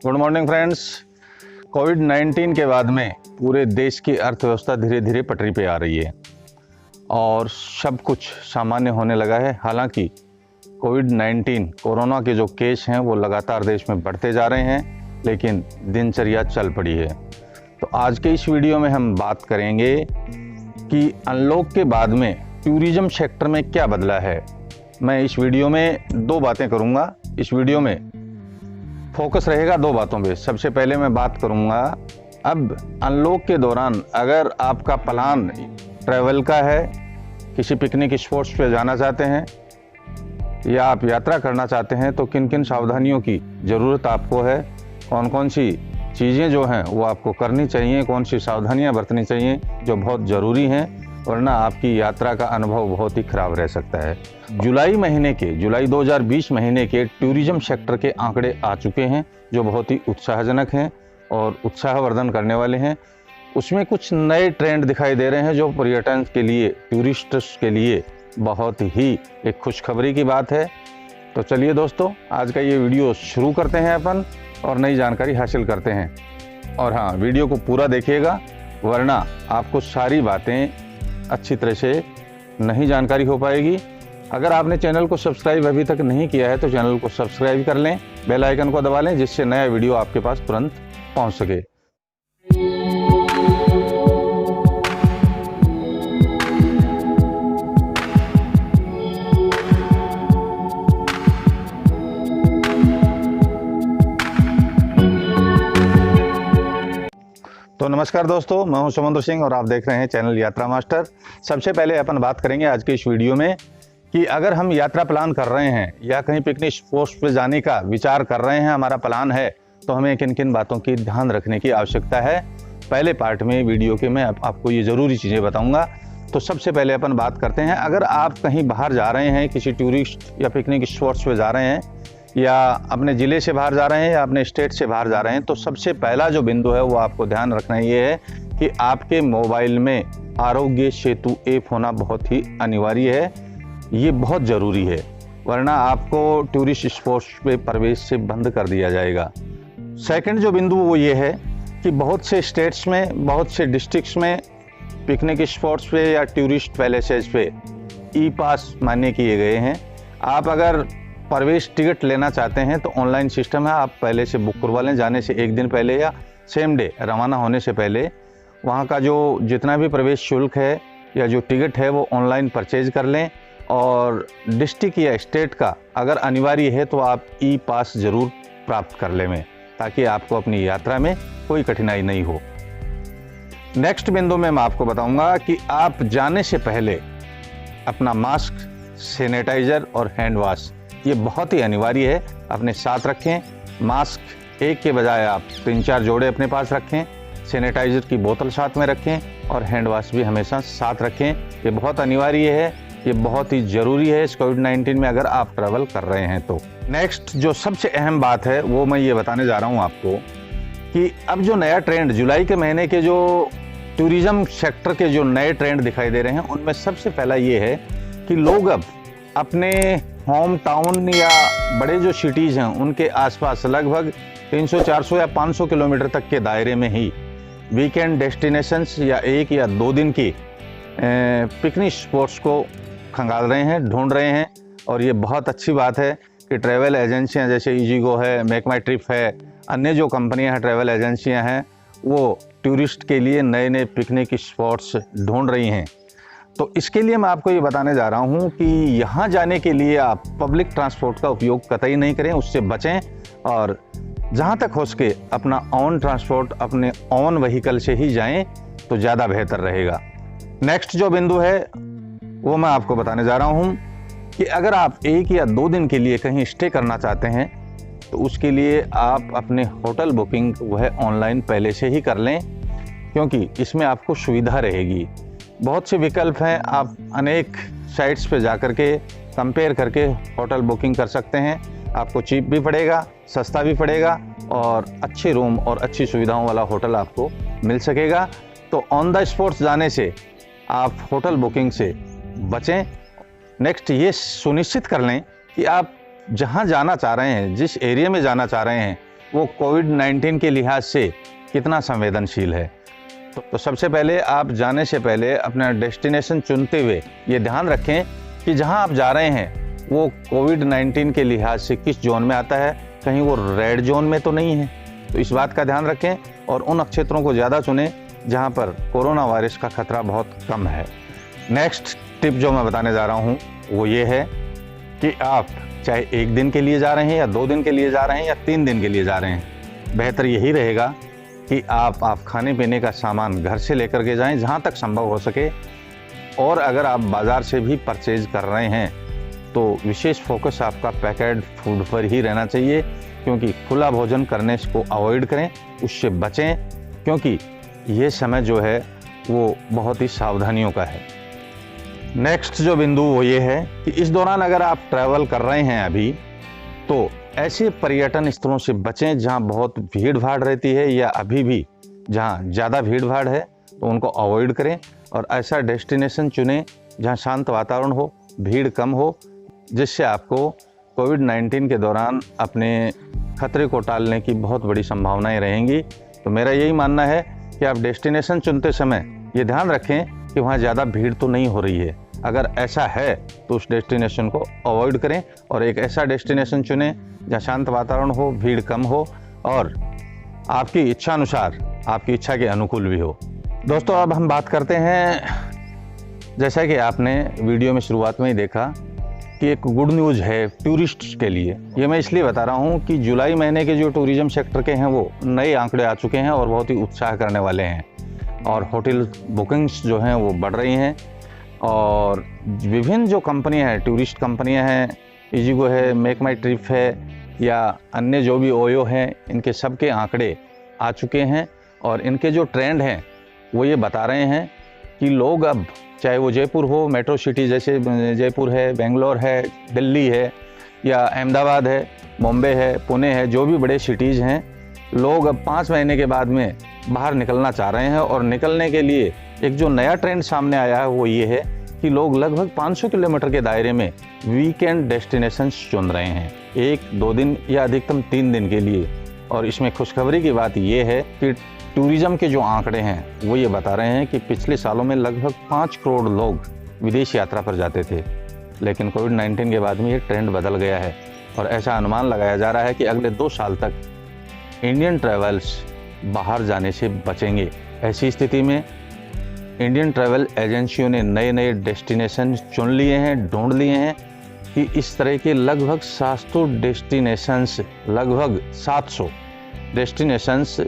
Good morning friends. कोविड-19 के बाद में पूरे देश की अर्थव्यवस्था धीरे धीरे पटरी पे आ रही है और सब कुछ सामान्य होने लगा है। हालांकि कोविड-19 कोरोना के जो केस हैं वो लगातार देश में बढ़ते जा रहे हैं, लेकिन दिनचर्या चल पड़ी है। तो आज के इस वीडियो में हम बात करेंगे कि अनलॉक के बाद में टूरिज्म सेक्टर में क्या बदला है। मैं इस वीडियो में दो बातें करूंगा। इस वीडियो में फोकस रहेगा दो बातों पे। सबसे पहले मैं बात करूंगा, अब अनलॉक के दौरान अगर आपका प्लान ट्रैवल का है, किसी पिकनिक स्पॉट्स पे जाना चाहते हैं या आप यात्रा करना चाहते हैं, तो किन किन सावधानियों की ज़रूरत आपको है, कौन कौन सी चीज़ें जो हैं वो आपको करनी चाहिए, कौन सी सावधानियां बरतनी चाहिए जो बहुत ज़रूरी हैं, वरना आपकी यात्रा का अनुभव बहुत ही ख़राब रह सकता है। जुलाई 2020 महीने के टूरिज्म सेक्टर के आंकड़े आ चुके हैं जो बहुत ही उत्साहजनक हैं और उत्साहवर्धन करने वाले हैं। उसमें कुछ नए ट्रेंड दिखाई दे रहे हैं जो पर्यटन के लिए, टूरिस्ट्स के लिए बहुत ही एक खुशखबरी की बात है। तो चलिए दोस्तों, आज का ये वीडियो शुरू करते हैं अपन और नई जानकारी हासिल करते हैं। और हाँ, वीडियो को पूरा देखिएगा, वरना आपको सारी बातें अच्छी तरह से नहीं जानकारी हो पाएगी। अगर आपने चैनल को सब्सक्राइब अभी तक नहीं किया है तो चैनल को सब्सक्राइब कर लें, बेल आइकन को दबा लें, जिससे नया वीडियो आपके पास तुरंत पहुंच सके। तो नमस्कार दोस्तों, मैं हूं समुद्र सिंह और आप देख रहे हैं चैनल यात्रा मास्टर। सबसे पहले अपन बात करेंगे आज के इस वीडियो में कि अगर हम यात्रा प्लान कर रहे हैं या कहीं पिकनिक स्पॉट्स पे जाने का विचार कर रहे हैं, हमारा प्लान है, तो हमें किन किन बातों की ध्यान रखने की आवश्यकता है। पहले पार्ट में वीडियो के मैं आपको ये ज़रूरी चीज़ें बताऊँगा। तो सबसे पहले अपन बात करते हैं, अगर आप कहीं बाहर जा रहे हैं, किसी टूरिस्ट या पिकनिक स्पॉट्स पर जा रहे हैं, या अपने ज़िले से बाहर जा रहे हैं या अपने स्टेट से बाहर जा रहे हैं, तो सबसे पहला जो बिंदु है वो आपको ध्यान रखना ये है कि आपके मोबाइल में आरोग्य सेतु ऐप होना बहुत ही अनिवार्य है। ये बहुत ज़रूरी है, वरना आपको टूरिस्ट स्पॉट्स पे प्रवेश से बंद कर दिया जाएगा। सेकंड जो बिंदु वो ये है कि बहुत से स्टेट्स में, बहुत से डिस्ट्रिक्ट्स में पिकनिक स्पॉट्स पे या टूरिस्ट पैलेसेज पे ई पास मान्य किए गए हैं। आप अगर प्रवेश टिकट लेना चाहते हैं तो ऑनलाइन सिस्टम है, आप पहले से बुक करवा लें, जाने से एक दिन पहले या सेम डे रवाना होने से पहले। वहाँ का जो जितना भी प्रवेश शुल्क है या जो टिकट है वो ऑनलाइन परचेज कर लें। और डिस्ट्रिक्ट या स्टेट का अगर अनिवार्य है तो आप ई पास ज़रूर प्राप्त कर लें, ताकि आपको अपनी यात्रा में कोई कठिनाई नहीं हो। नेक्स्ट बिंदु में मैं आपको बताऊंगा कि आप जाने से पहले अपना मास्क, सैनिटाइज़र और हैंड वॉश ये बहुत ही अनिवार्य है, अपने साथ रखें। मास्क एक के बजाय आप 3-4 जोड़े अपने पास रखें, सैनिटाइज़र की बोतल साथ में रखें और हैंड वॉश भी हमेशा साथ रखें। ये बहुत अनिवार्य है, ये बहुत ही ज़रूरी है इस कोविड-19 में अगर आप ट्रैवल कर रहे हैं तो। नेक्स्ट जो सबसे अहम बात है वो मैं ये बताने जा रहा हूँ आपको कि अब जो नया ट्रेंड, जुलाई के महीने के जो टूरिज़्म सेक्टर के जो नए ट्रेंड दिखाई दे रहे हैं, उनमें सबसे पहला ये है कि लोग अब अपने होम टाउन या बड़े जो सिटीज़ हैं उनके आसपास लगभग 300, 400 या 500 किलोमीटर तक के दायरे में ही वीकेंड डेस्टिनेशंस या 1 या 2 दिन की पिकनिक स्पॉट्स को खंगाल रहे हैं, ढूंढ रहे हैं। और ये बहुत अच्छी बात है कि ट्रैवल एजेंसियां जैसे ईजीगो है, मेक माई ट्रिप है, अन्य जो कंपनियां हैं, ट्रैवल एजेंसियां हैं, वो टूरिस्ट के लिए नए नए पिकनिक स्पॉट्स ढूंढ रही हैं। तो इसके लिए मैं आपको ये बताने जा रहा हूँ कि यहाँ जाने के लिए आप पब्लिक ट्रांसपोर्ट का उपयोग कतई नहीं करें, उससे बचें और जहाँ तक हो सके अपना ओन ट्रांसपोर्ट, अपने ओन व्हीकल से ही जाएं तो ज़्यादा बेहतर रहेगा। नेक्स्ट जो बिंदु है वो मैं आपको बताने जा रहा हूँ कि अगर आप 1 या 2 दिन के लिए कहीं स्टे करना चाहते हैं तो उसके लिए आप अपने होटल बुकिंग वह ऑनलाइन पहले से ही कर लें, क्योंकि इसमें आपको सुविधा रहेगी। बहुत से विकल्प हैं, आप अनेक साइट्स पे जा कर के कंपेयर करके होटल बुकिंग कर सकते हैं। आपको चीप भी पड़ेगा, सस्ता भी पड़ेगा और अच्छे रूम और अच्छी सुविधाओं वाला होटल आपको मिल सकेगा। तो ऑन द स्पॉट जाने से आप होटल बुकिंग से बचें। नेक्स्ट ये सुनिश्चित कर लें कि आप जहां जाना चाह रहे हैं, जिस एरिया में जाना चाह रहे हैं, वो कोविड-19 के लिहाज से कितना संवेदनशील है। तो सबसे पहले आप जाने से पहले अपना डेस्टिनेशन चुनते हुए ये ध्यान रखें कि जहां आप जा रहे हैं वो कोविड-19 के लिहाज से किस जोन में आता है, कहीं वो रेड जोन में तो नहीं है। तो इस बात का ध्यान रखें और उन क्षेत्रों को ज़्यादा चुनें जहां पर कोरोना वायरस का खतरा बहुत कम है। नेक्स्ट टिप जो मैं बताने जा रहा हूं वो ये है कि आप चाहे 1 दिन के लिए जा रहे हैं या 2 दिन के लिए जा रहे हैं या 3 दिन के लिए जा रहे हैं, बेहतर यही रहेगा कि आप खाने पीने का सामान घर से लेकर के जाएं जहां तक संभव हो सके। और अगर आप बाज़ार से भी परचेज कर रहे हैं तो विशेष फोकस आपका पैकेट फूड पर ही रहना चाहिए, क्योंकि खुला भोजन करने को अवॉइड करें, उससे बचें, क्योंकि ये समय जो है वो बहुत ही सावधानियों का है। नेक्स्ट जो बिंदु वो ये है कि इस दौरान अगर आप ट्रैवल कर रहे हैं अभी, तो ऐसे पर्यटन स्थलों से बचें जहां बहुत भीड़ भाड़ रहती है या अभी भी जहां ज़्यादा भीड़ भाड़ है तो उनको अवॉइड करें और ऐसा डेस्टिनेशन चुनें जहां शांत वातावरण हो, भीड़ कम हो, जिससे आपको कोविड-19 के दौरान अपने खतरे को टालने की बहुत बड़ी संभावनाएं रहेंगी। तो मेरा यही मानना है कि आप डेस्टिनेशन चुनते समय ये ध्यान रखें कि वहाँ ज़्यादा भीड़ तो नहीं हो रही है। अगर ऐसा है तो उस डेस्टिनेशन को अवॉइड करें और एक ऐसा डेस्टिनेशन चुनें जहाँ शांत वातावरण हो, भीड़ कम हो और आपकी इच्छा अनुसार, आपकी इच्छा के अनुकूल भी हो। दोस्तों, अब हम बात करते हैं, जैसा कि आपने वीडियो में शुरुआत में ही देखा कि एक गुड न्यूज़ है टूरिस्ट के लिए। ये मैं इसलिए बता रहा हूँ कि जुलाई महीने के जो टूरिज्म सेक्टर के हैं वो नए आंकड़े आ चुके हैं और बहुत ही उत्साह करने वाले हैं और होटल बुकिंग्स जो हैं वो बढ़ रही हैं और विभिन्न जो कंपनियां हैं, टूरिस्ट कंपनियां हैं, ईजीगो है, मेक माई ट्रिप है या अन्य जो भी ओयो हैं, इनके सब के आंकड़े आ चुके हैं और इनके जो ट्रेंड हैं वो ये बता रहे हैं कि लोग अब, चाहे वो जयपुर हो, मेट्रो सिटी जैसे जयपुर है, बेंगलोर है, दिल्ली है या अहमदाबाद है, बॉम्बे है, पुणे है, जो भी बड़े सिटीज़ हैं, लोग अब 5 महीने के बाद में बाहर निकलना चाह रहे हैं। और निकलने के लिए एक जो नया ट्रेंड सामने आया है वो ये है कि लोग लगभग 500 किलोमीटर के दायरे में वीकेंड डेस्टिनेशंस चुन रहे हैं, 1-2 दिन या अधिकतम 3 दिन के लिए। और इसमें खुशखबरी की बात ये है कि टूरिज्म के जो आंकड़े हैं वो ये बता रहे हैं कि पिछले सालों में लगभग 5 करोड़ लोग विदेश यात्रा पर जाते थे, लेकिन कोविड-19 के बाद में ये ट्रेंड बदल गया है और ऐसा अनुमान लगाया जा रहा है कि अगले 2 साल तक इंडियन ट्रैवल्स बाहर जाने से बचेंगे। ऐसी स्थिति में इंडियन ट्रैवल एजेंसियों ने नए नए डेस्टिनेशन चुन लिए हैं, ढूंढ लिए हैं कि इस तरह के लगभग 700 डेस्टिनेशंस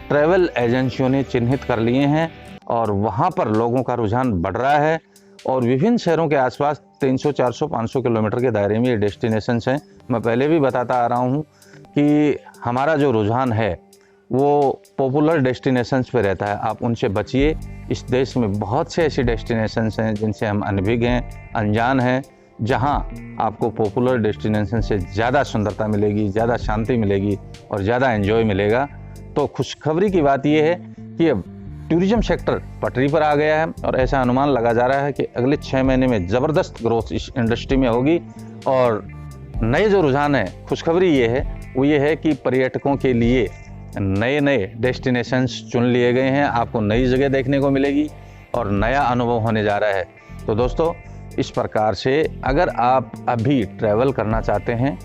ट्रैवल एजेंसियों ने चिन्हित कर लिए हैं और वहाँ पर लोगों का रुझान बढ़ रहा है और विभिन्न शहरों के आसपास 300, 400, 500 किलोमीटर के दायरे में ये डेस्टिनेशंस हैं। मैं पहले भी बताता आ रहा हूँ कि हमारा जो रुझान है वो पॉपुलर डेस्टिनेशंस पे रहता है, आप उनसे बचिए। इस देश में बहुत से ऐसी डेस्टिनेशंस हैं जिनसे हम अनभिज्ञ हैं, अनजान हैं, जहां आपको पॉपुलर डेस्टिनेशन से ज़्यादा सुंदरता मिलेगी, ज़्यादा शांति मिलेगी और ज़्यादा एंजॉय मिलेगा। तो खुशखबरी की बात यह है कि अब टूरिज्म सेक्टर पटरी पर आ गया है और ऐसा अनुमान लगा जा रहा है कि अगले 6 महीने में ज़बरदस्त ग्रोथ इस इंडस्ट्री में होगी। और नए जो रुझान है, खुशखबरी ये है वो ये है कि पर्यटकों के लिए नए नए डेस्टिनेशंस चुन लिए गए हैं, आपको नई जगह देखने को मिलेगी और नया अनुभव होने जा रहा है। तो दोस्तों, इस प्रकार से अगर आप अभी ट्रैवल करना चाहते हैं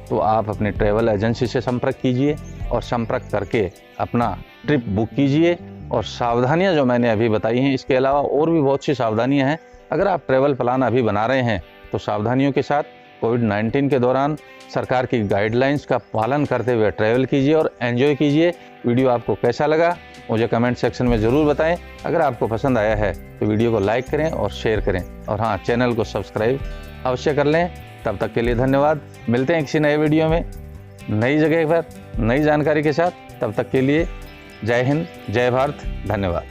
तो आप अपने ट्रैवल एजेंसी से संपर्क कीजिए और संपर्क करके अपना ट्रिप बुक कीजिए। और सावधानियां जो मैंने अभी बताई हैं, इसके अलावा और भी बहुत सी सावधानियां हैं। अगर आप ट्रैवल प्लान अभी बना रहे हैं तो सावधानियों के साथ कोविड-19 के दौरान सरकार की गाइडलाइंस का पालन करते हुए ट्रैवल कीजिए और एंजॉय कीजिए। वीडियो आपको कैसा लगा मुझे कमेंट सेक्शन में ज़रूर बताएं। अगर आपको पसंद आया है तो वीडियो को लाइक करें और शेयर करें और हाँ, चैनल को सब्सक्राइब अवश्य कर लें। तब तक के लिए धन्यवाद। मिलते हैं किसी नए वीडियो में नई जगह पर नई जानकारी के साथ। तब तक के लिए जय हिंद, जय भारत, धन्यवाद।